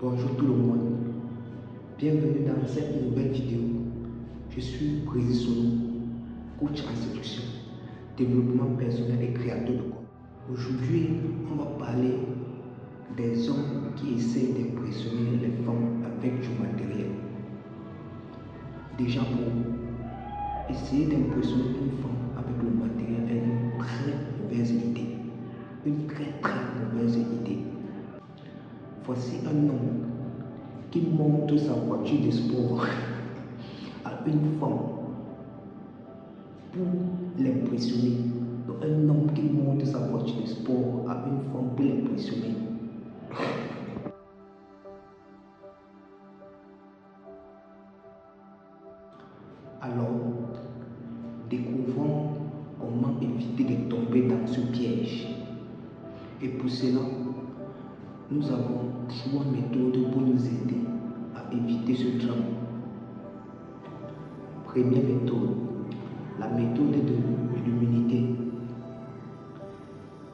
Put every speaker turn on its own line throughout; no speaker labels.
Bonjour tout le monde, bienvenue dans cette nouvelle vidéo. Je suis Brésil Solo, coach en séduction, développement personnel et créateur de contenu. Aujourd'hui, on va parler des hommes qui essaient d'impressionner les femmes avec du matériel. Déjà pour essayer d'impressionner une femme avec le matériel est une très mauvaise idée. Une très mauvaise idée. Voici un homme qui monte sa voiture de sport à une femme pour l'impressionner. Donc un homme qui monte sa voiture de sport à une femme pour l'impressionner. Alors, découvrons comment éviter de tomber dans ce piège. Et pour cela, nous avons 3 méthodes pour nous aider à éviter ce drame. Première méthode, la méthode de l'humilité.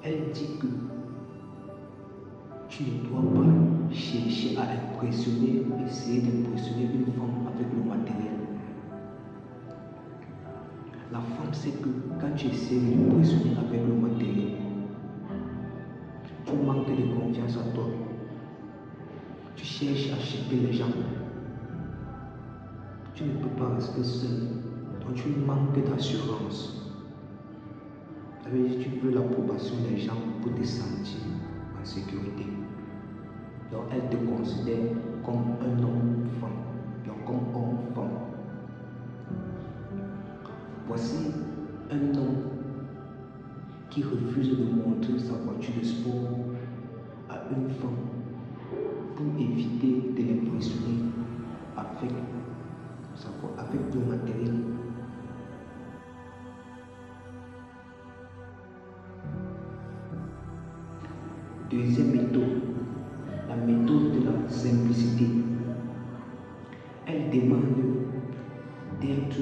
Elle dit que tu ne dois pas chercher à impressionner, essayer d'impressionner une femme avec le matériel. La femme sait que quand tu essaies de l'impressionner avec le matériel, tu manques de confiance en toi. Tu cherches à acheter les gens. Tu ne peux pas rester seul. Donc tu manques d'assurance. Tu veux l'approbation des gens pour te sentir en sécurité. Donc elle te considère comme un homme-femme. Donc comme homme-femme. Voici un homme qui refuse de montrer sa voiture de sport à une femme pour éviter de l'impressionner avec le matériel. Deuxième méthode, la méthode de la simplicité. Elle demande d'être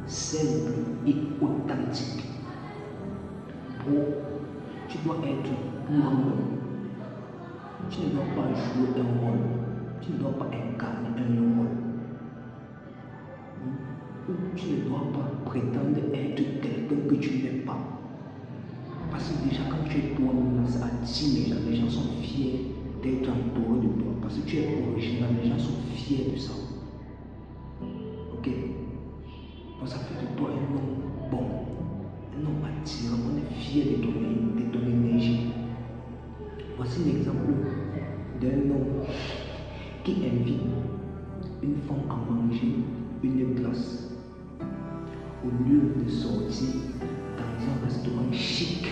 simple et authentique. Tu dois être toi-même. Tu ne dois pas jouer un rôle. Tu ne dois pas incarner un rôle. Tu ne dois pas prétendre être quelqu'un que tu n'es pas. Parce que déjà quand tu es toi-même, ça attire les gens. Les gens sont fiers d'être entourés de toi. Parce que tu es original, les gens sont fiers de ça. Ok? Donc ça fait de toi un homme bon, un homme attirant. On est fier de ton énergie. Voici l'exemple d'un homme qui invite une femme à manger une glace au lieu de sortir dans un restaurant chic.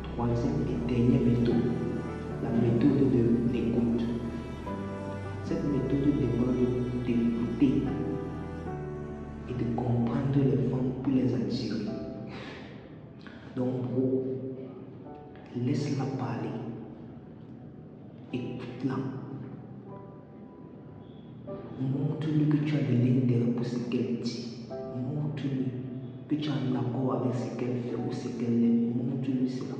Troisième et dernière méthode, la méthode de l'écoute. Cette méthode demande d'écouter et de comprendre les femmes pour les attirer. Donc, laisse-la parler. Écoute-la. Montre-lui que tu as de l'intérêt pour ce qu'elle dit. Montre-lui que tu es en accord avec ce qu'elle fait ou ce qu'elle aime. Montre-lui cela.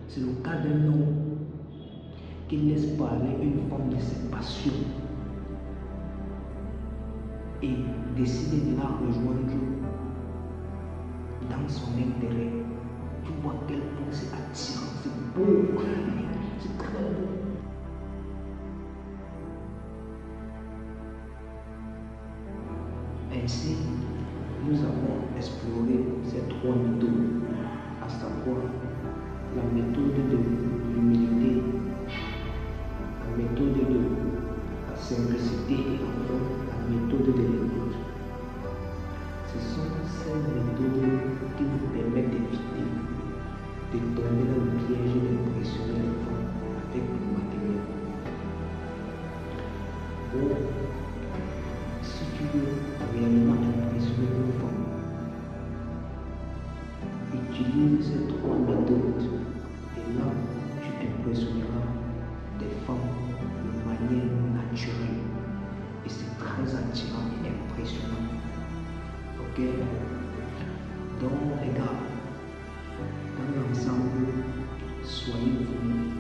C'est le cas d'un homme qui laisse parler une femme de ses passions et décide de la rejoindre dans son intérêt. Tu vois quel point c'est attirant, c'est beau, c'est très beau. Ainsi, nous avons exploré ces 3 méthodes, à savoir la méthode de l'humilité, la méthode de la simplicité et enfin la méthode de l'écoute. Ce sont ces méthodes qui vous permettent d'éviter de tomber dans le piège d'impressionner les femmes avec le matériel. Bon, si tu veux réellement impressionner une femme, utilise ces 3 méthodes et là tu t'impressionneras des femmes de manière naturelle et c'est très très attirant et impressionnant. Ok? Donc, les gars, dans l'ensemble, soyez vous,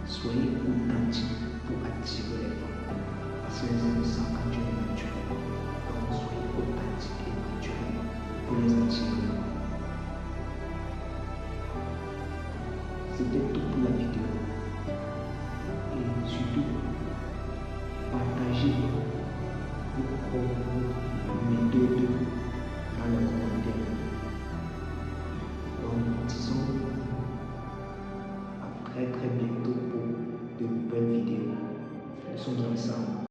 soyez authentiques pour attirer les femmes. Parce qu'elles aiment ça quand tu es naturel. Donc, soyez authentiques et naturels pour les attirer. C'était tout pour la vidéo. Et surtout, partagez vos méthodes